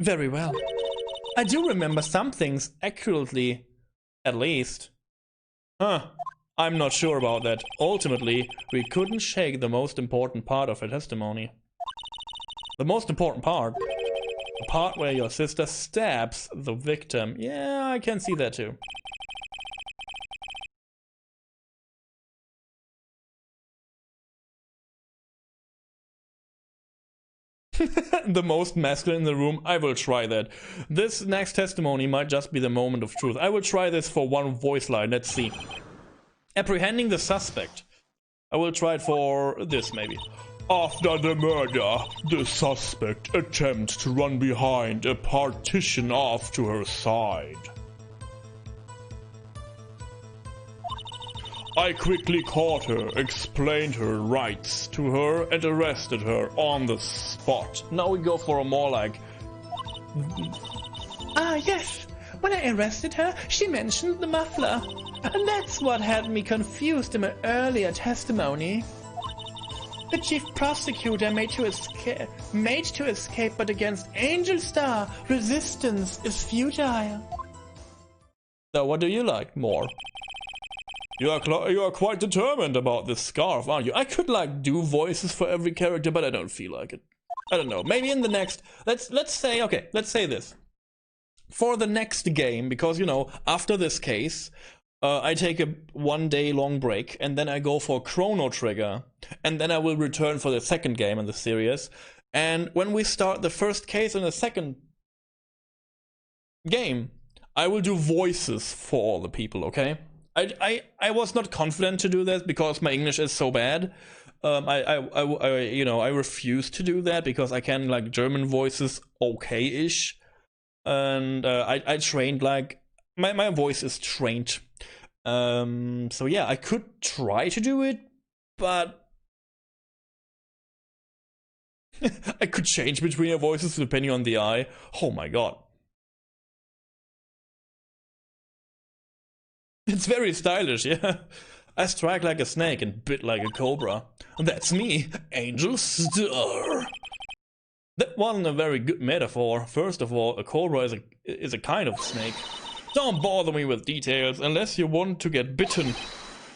Very well. I do remember some things accurately, at least. Huh. I'm not sure about that. Ultimately, we couldn't shake the most important part of her testimony. The most important part? The part where your sister stabs the victim. Yeah, I can see that too. The most masculine in the room. I will try that. This next testimony might just be the moment of truth. I will try this for one voice line. Let's see. Apprehending the suspect. I will try it for this, maybe. After the murder, the suspect attempts to run behind a partition off to her side. I quickly caught her, explained her rights to her, and arrested her on the spot. Now we go for a more like... Ah, yes. When I arrested her, she mentioned the muffler. And that's what had me confused in my earlier testimony. The chief prosecutor made to escape, but against Angel Star, resistance is futile. So what do you like more? You are quite determined about this scarf, aren't you? I could like do voices for every character, but I don't feel like it. I don't know. Maybe in the next, let's say this. For the next game, because you know, after this case, I take a 1 day long break, and then I go for Chrono Trigger, and then I will return for the second game in the series. And when we start the first case in the second game, I will do voices for all the people, okay? I was not confident to do that because my English is so bad. I refuse to do that because I can like German voices okay-ish, and I trained like my voice is trained. So yeah, I could try to do it, but I could change between your voices depending on the eye. Oh my god. It's very stylish, yeah. I strike like a snake and bit like a cobra. That's me, Angel Star. That wasn't a very good metaphor. First of all, a cobra is a kind of snake. Don't bother me with details unless you want to get bitten.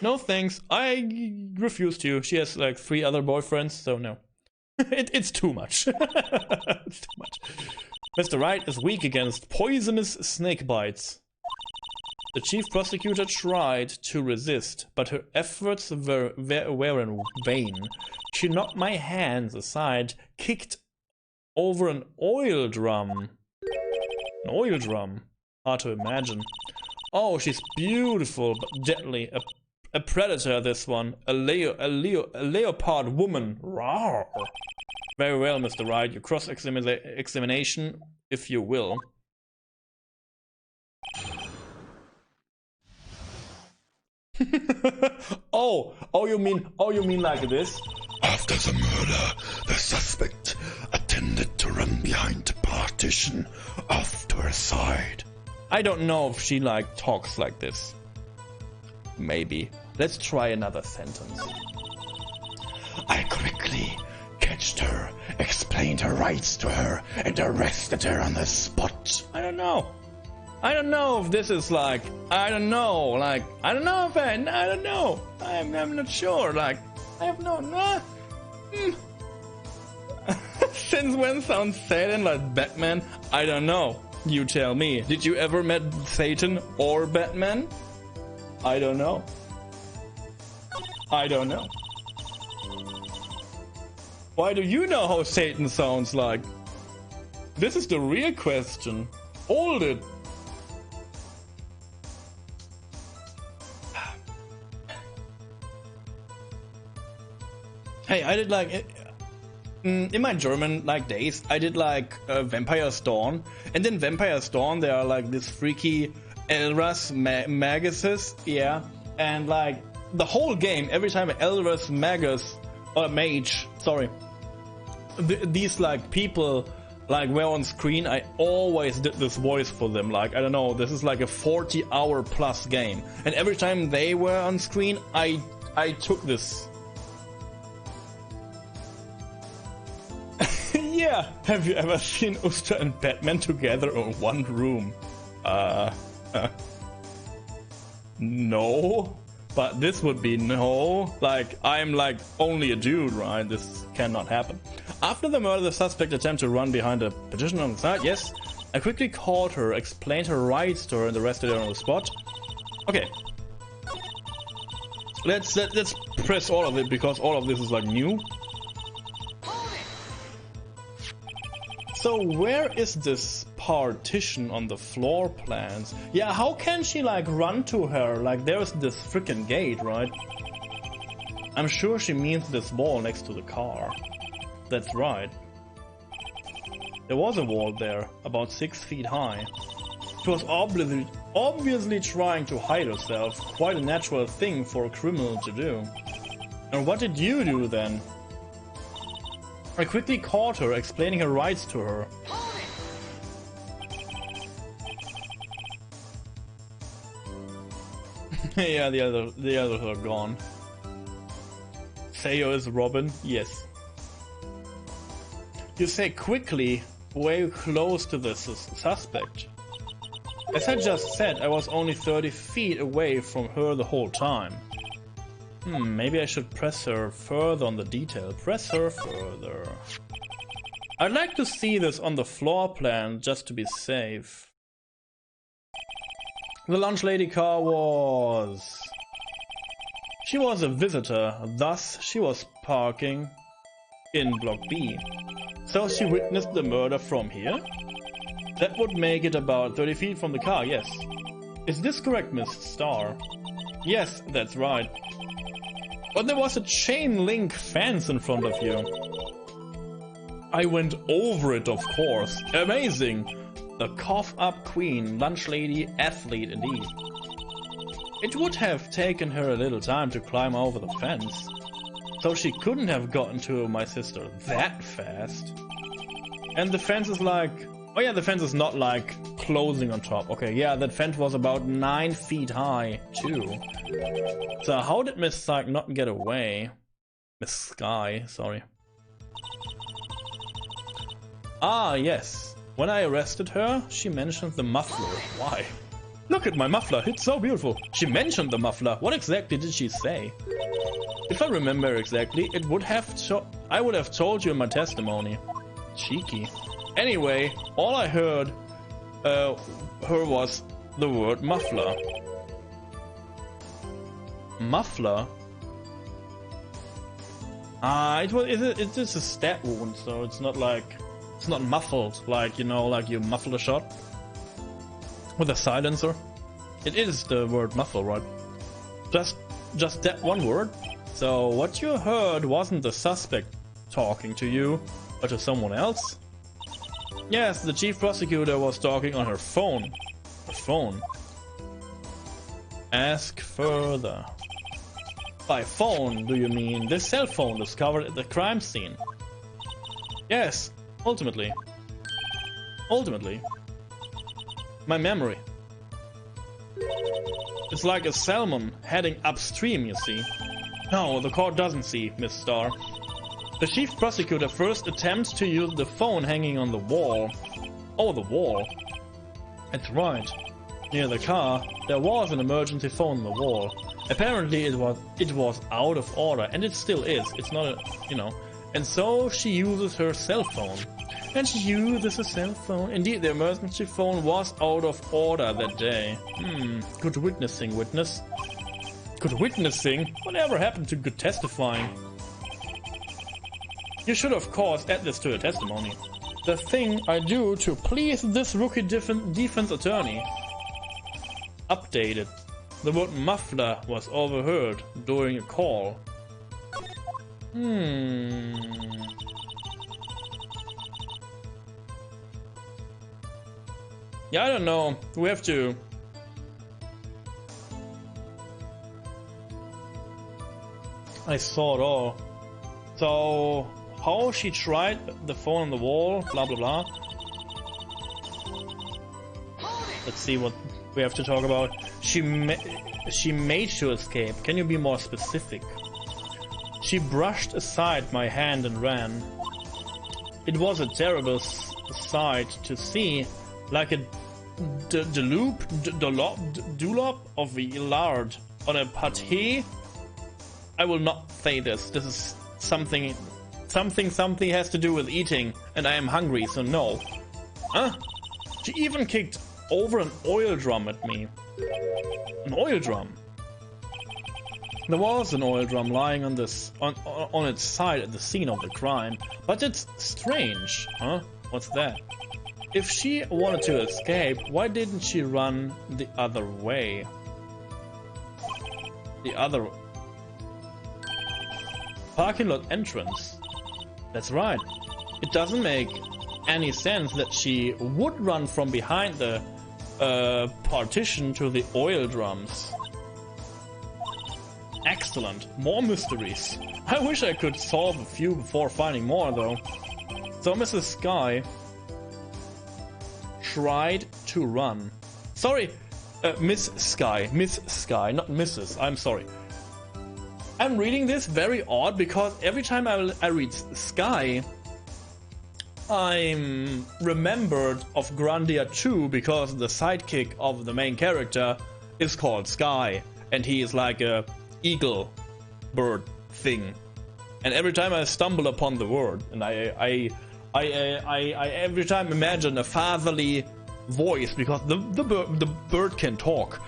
No thanks, I refuse to. She has like 3 other boyfriends, so no. It's too much. It's too much. Mr. Wright is weak against poisonous snake bites. The chief prosecutor tried to resist, but her efforts were in vain. She knocked my hands aside, kicked over an oil drum. An oil drum? Hard to imagine. Oh, she's beautiful but deadly. A predator, this one. A leopard woman. Rawr. Very well, Mr. Wright. Your cross-examination, if you will. oh, you mean like this? After the murder, the suspect attempted to run behind the partition off to her side. I don't know if she like talks like this. Maybe. Let's try another sentence. I quickly catched her, explained her rights to her, and arrested her on the spot. I don't know if this is like, I don't know, I'm not sure, like, I have no, Since when sounds Satan like Batman? I don't know, you tell me. Did you ever met Satan or Batman? I don't know. Why do you know how Satan sounds like? This is the real question. Hold it. Hey, I did like in my German like days, I did like Vampire's Dawn, and in Vampire's Dawn there are like this freaky Elras Maguses, yeah, and like the whole game, every time Elras Magus or Mage, sorry, these like people like were on screen, I always did this voice for them. Like I don't know, this is like a 40-hour plus game, and every time they were on screen, I yeah, have you ever seen Ustra and Batman together in one room? No, but this would be no. Like, I'm like only a dude, right? This cannot happen. After the murder, the suspect attempted to run behind a petition on the side. Yes, I quickly caught her, explained her rights to her, and arrested her on the spot. Okay, let's press all of it because all of this is like new. So where is this partition on the floor plans? Yeah, how can she like run to her? Like there's this freaking gate, right? I'm sure she means this wall next to the car. That's right. There was a wall there, about 6 feet high. She was obviously trying to hide herself, quite a natural thing for a criminal to do. And what did you do then? I quickly caught her, explaining her rights to her. Yeah, the others are gone. Theo is Robin? Yes. You say quickly, way close to the suspect. As I just said, I was only 30 feet away from her the whole time. Maybe I should press her further on the detail. Press her further. I'd like to see this on the floor plan just to be safe. The lunch lady car was... She was a visitor, thus she was parking in Block B. So she witnessed the murder from here? That would make it about 30 feet from the car, yes. Is this correct, Miss Starr? Yes, that's right. But there was a chain link fence in front of you. I went over it, of course. Amazing! The cough-up queen, lunch lady, athlete indeed. It would have taken her a little time to climb over the fence. So she couldn't have gotten to my sister that fast. And the fence is like... Oh yeah, the fence is not like closing on top. Okay, yeah, that fence was about 9 feet high too. So how did Miss Syke not get away? Miss Sky, sorry. Ah, yes. When I arrested her, she mentioned the muffler. Why? Look at my muffler, it's so beautiful. She mentioned the muffler. What exactly did she say? If I remember exactly, I would have told you in my testimony. Cheeky. Anyway, all I heard her was the word muffler. Muffler? Ah, it's just a stab wound, so it's not like... It's not muffled, like, you know, like you muffle a shot with a silencer. It is the word muffle, right? Just that one word. So what you heard wasn't the suspect talking to you, but to someone else? Yes, the chief prosecutor was talking on her phone. Her phone. Ask further. By phone, do you mean the cell phone discovered at the crime scene? Yes, ultimately. Ultimately. My memory. It's like a salmon heading upstream, you see. No, the court doesn't see, Miss Starr. The chief prosecutor first attempts to use the phone hanging on the wall. Oh, the wall. That's right. Near the car, there was an emergency phone on the wall. Apparently it was out of order, and it still is. It's not a, you know. And so she uses her cell phone. And she uses a cell phone. Indeed, the emergency phone was out of order that day. Good witnessing, witness. Good witnessing? Whatever happened to good testifying? You should, of course, add this to your testimony. The thing I do to please this rookie defense attorney. Updated. The word muffler was overheard during a call. Yeah, I don't know. We have to... I saw it all. So... How she tried the phone on the wall, blah blah blah. Let's see what we have to talk about. She made to escape. Can you be more specific? She brushed aside my hand and ran. It was a terrible sight to see, like a dollop of lard on a pâté. I will not say this. This is something has to do with eating, and I am hungry, so no. Huh? She even kicked over an oil drum at me. An oil drum. There was an oil drum lying on this on its side at the scene of the crime, but it's strange, huh? What's that? If she wanted to escape, why didn't she run the other way? The other parking lot entrance. That's right. It doesn't make any sense that she would run from behind the partition to the oil drums. Excellent. More mysteries. I wish I could solve a few before finding more, though. So Mrs. Sky tried to run. Sorry, Miss Sky, not Mrs. I'm sorry. I'm reading this very odd because every time I read Sky, I'm remembered of Grandia 2 because the sidekick of the main character is called Sky, and he is like a eagle bird thing. And every time I stumble upon the word, and I every time imagine a fatherly voice because the bird can talk,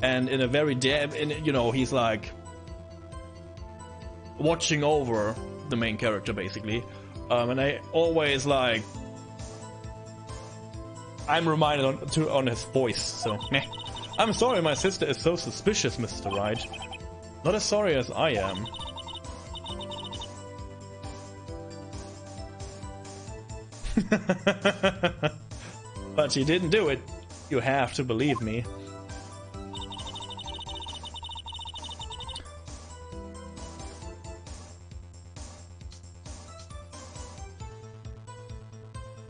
and in a very he's like watching over the main character basically, and I always like I'm reminded on his voice. So meh. I'm sorry my sister is so suspicious, Mr. Wright. Not as sorry as I am. But she didn't do it. You have to believe me.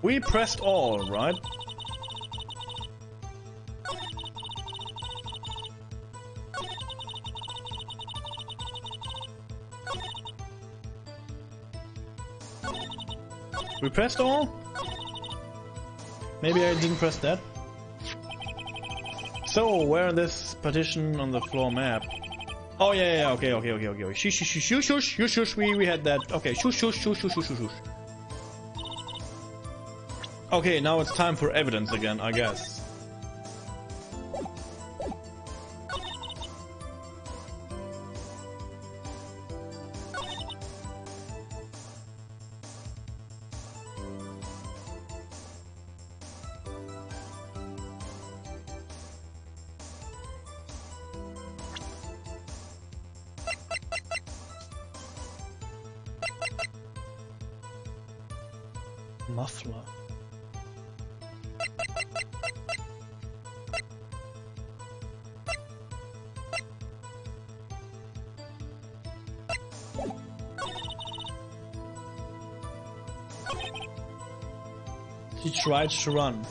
We pressed all, right? We pressed all? Maybe I didn't press that. So, where is this partition on the floor map? Oh yeah, okay. Shush, we had that. Okay, shush. Okay, now it's time for evidence again, I guess. Muffler. He tried to run.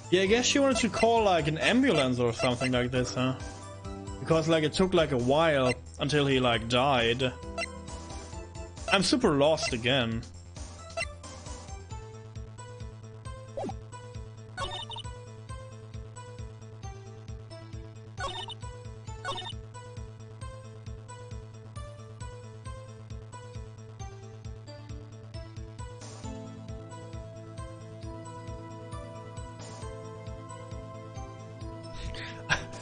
Yeah, I guess she wanted to call like an ambulance or something like this, huh? Because like it took like a while until he like died. I'm super lost again.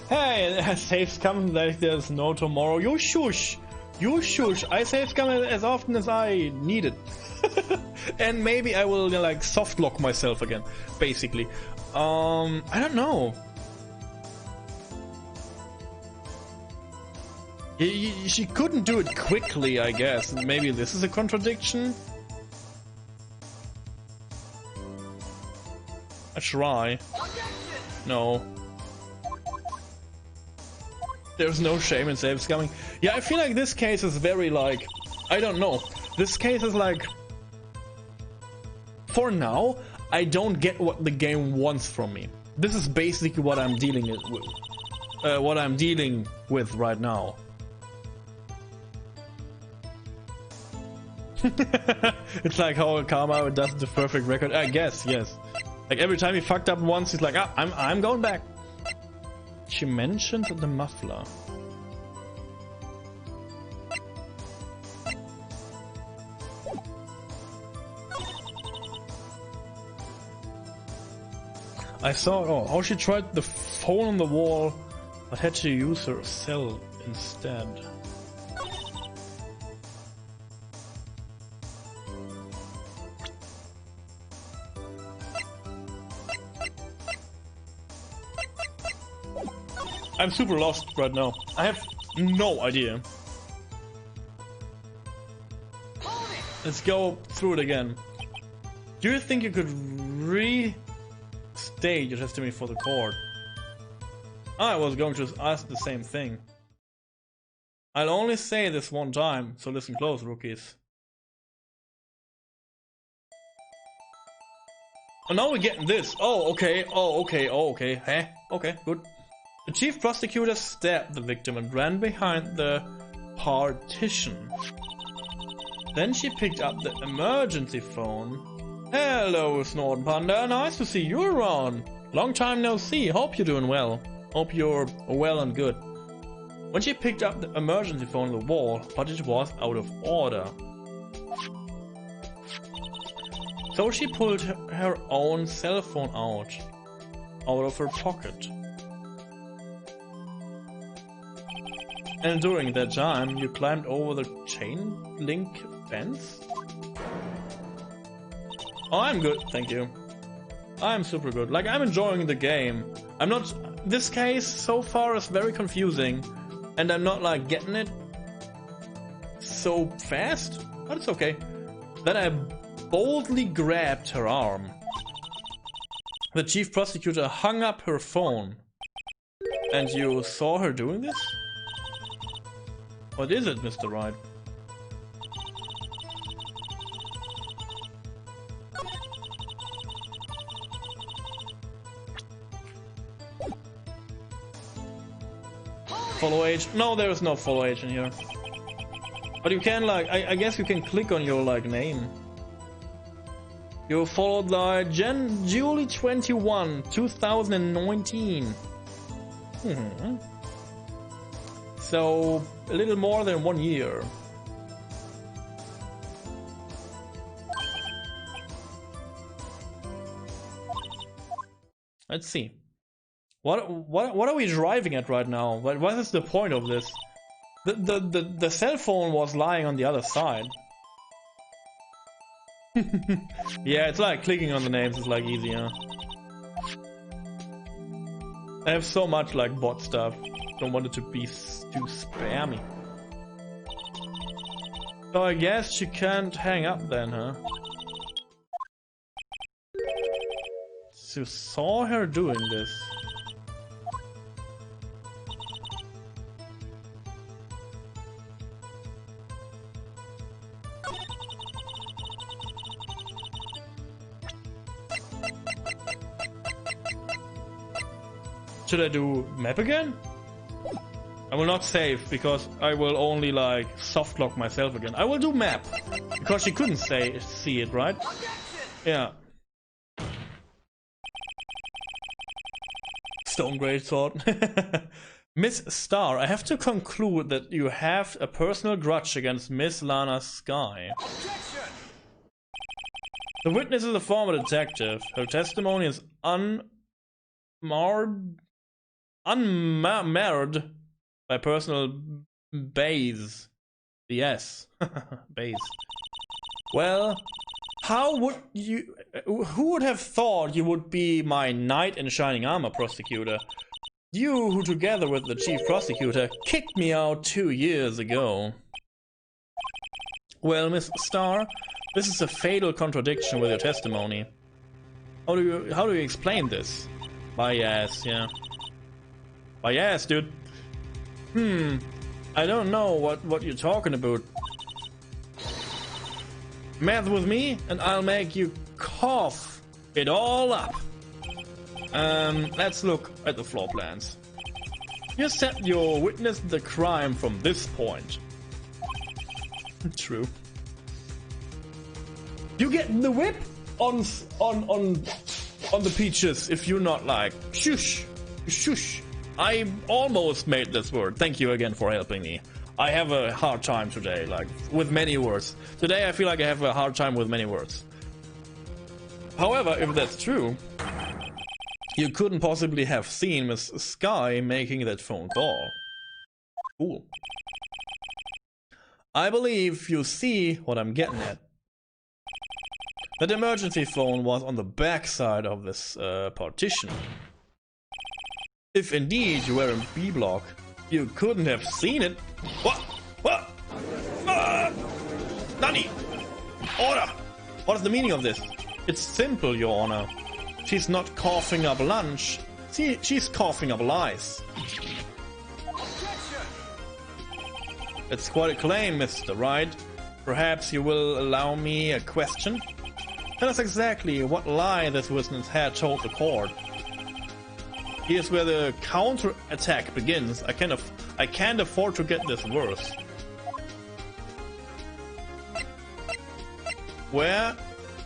Hey, save scum like there's no tomorrow. You shush! I save scum as often as I need it. And maybe I will like soft lock myself again, basically. I don't know. She couldn't do it quickly, I guess. Maybe this is a contradiction? I try. No. There's no shame in safe scumming. Yeah, I feel like this case is very like... I don't know. This case is like... For now, I don't get what the game wants from me. This is basically what I'm dealing with right now. It's like how Karma does the perfect record. I guess, yes. Like every time he fucked up once, he's like, ah, I'm going back. She mentioned the muffler. I saw how she tried the phone on the wall, but had to use her cell instead. I'm super lost right now. I have no idea. Let's go through it again. Do you think you could restate your testimony for the court? I was going to ask the same thing. I'll only say this one time, so listen close, rookies. Oh, now we're getting this. Oh, okay. Oh, okay. Oh, okay. Huh? Okay, good. The chief prosecutor stabbed the victim and ran behind the partition. Then she picked up the emergency phone. Hello, Snorton Panda. Nice to see you around. Long time no see. Hope you're doing well. Hope you're well and good. When she picked up the emergency phone on the wall, but it was out of order. So she pulled her own cell phone out of her pocket. And during that time, you climbed over the chain link fence? Oh, I'm good, thank you. I'm super good. Like, I'm enjoying the game. I'm not... This case so far is very confusing. And I'm not, like, getting it so fast. But it's okay. Then I boldly grabbed her arm. The chief prosecutor hung up her phone. And you saw her doing this? What is it, Mr. Wright? Follow age? No, there is no follow age in here. But you can, like, I guess you can click on your, like, name. You followed, like, July 21, 2019. So, a little more than 1 year. Let's see. What are we driving at right now? What is the point of this? The cell phone was lying on the other side. Yeah, it's like clicking on the names is like easier. I have so much like bot stuff. Don't want it to be too spammy. So I guess you can't hang up then, huh? So saw her doing this. Should I do map again? I will not save because I will only like soft lock myself again. I will do map because she couldn't see it, right? Yeah. Stone Great Sword. Miss Star, I have to conclude that you have a personal grudge against Miss Lana Sky. Objection! The witness is a former detective. Her testimony is unmarred by personal base. Yes. Base. Well, how would you... Who would have thought you would be my knight in shining armor prosecutor? You who, together with the chief prosecutor, kicked me out 2 years ago. Well, Miss Star, this is a fatal contradiction with your testimony. How do you explain this? Bias, yeah. Bias, dude. I don't know what you're talking about. Math with me and I'll make you cough it all up. Let's look at the floor plans. You said you witnessed the crime from this point. True. You get the whip on the peaches if you're not like shush, shush. I almost made this word. Thank you again for helping me. I have a hard time today, like with many words. Today I feel like I have a hard time with many words. However, if that's true, you couldn't possibly have seen Miss Sky making that phone call. Cool. I believe you see what I'm getting at. That emergency phone was on the back side of this partition. If indeed you were in B block, you couldn't have seen it. What? What? Nani? Order! What is the meaning of this? It's simple, Your Honor. She's not coughing up lunch. She's coughing up lies. It's quite a claim, Mr. Wright. Perhaps you will allow me a question? Tell us exactly what lie this witness had told the court. Here's where the counter-attack begins. I can't afford to get this worse. Where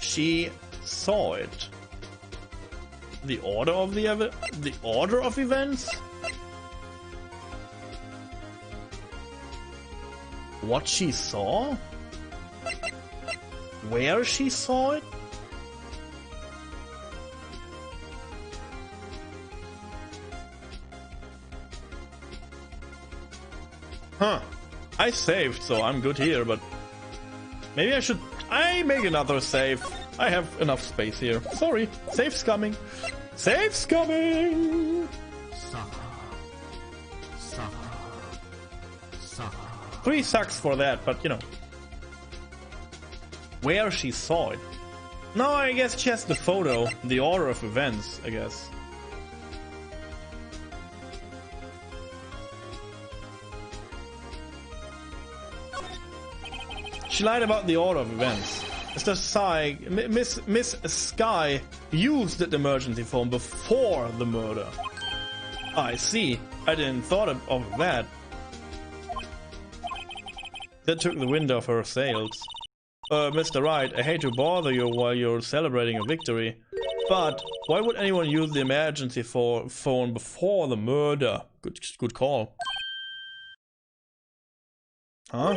she saw it. The order of the order of events? What she saw? Where she saw it? Huh. I saved, so I'm good here, but maybe I make another save. I have enough space here. Sorry. Save's coming. Save's coming! 3 sucks for that, but you know. Where she saw it. No, I guess she has the photo. The order of events, I guess. She lied about the order of events. Miss Sky used the emergency phone before the murder. I see. I didn't thought of that. That took the wind off her sails. Mr. Wright, I hate to bother you while you're celebrating a victory, but why would anyone use the emergency phone before the murder? Good call. Huh?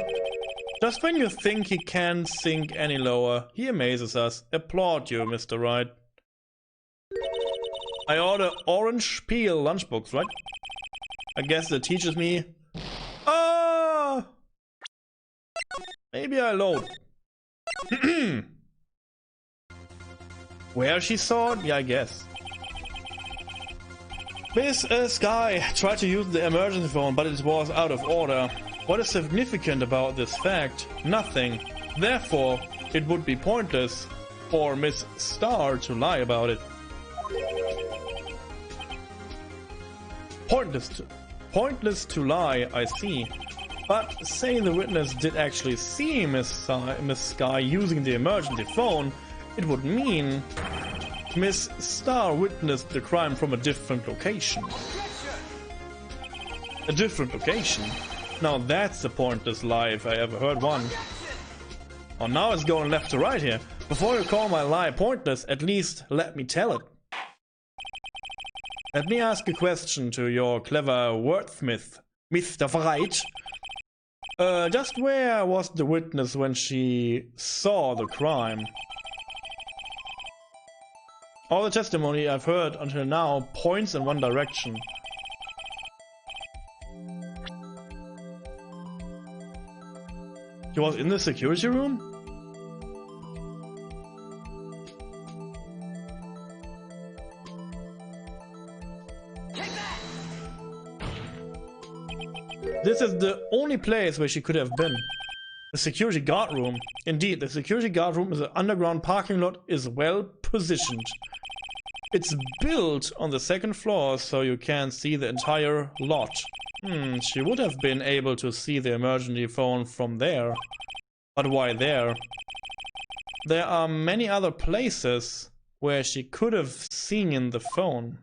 Just when you think he can't sink any lower, he amazes us. Applaud you, Mr. Wright. I order orange peel lunchbox, right? I guess that teaches me... Ah! Maybe I load. Where she saw it? Yeah, I guess. Miss Sky tried to use the emergency phone, but it was out of order. What is significant about this fact? Nothing. Therefore, it would be pointless for Miss Star to lie about it. Pointless to lie, I see. But saying the witness did actually see Miss Sky using the emergency phone, it would mean Miss Star witnessed the crime from a different location. A different location? Now that's a pointless lie if I ever heard one. Oh, now it's going left to right here. Before you call my lie pointless, at least let me tell it. Let me ask a question to your clever wordsmith, Mr. Wright. Just where was the witness when she saw the crime? All the testimony I've heard until now points in one direction. He was in the security room? This is the only place where she could have been. The security guard room. Indeed, the security guard room is an underground parking lot is well positioned. It's built on the second floor, so you can't see the entire lot. She would have been able to see the emergency phone from there. But why there? There are many other places where she could have seen the phone.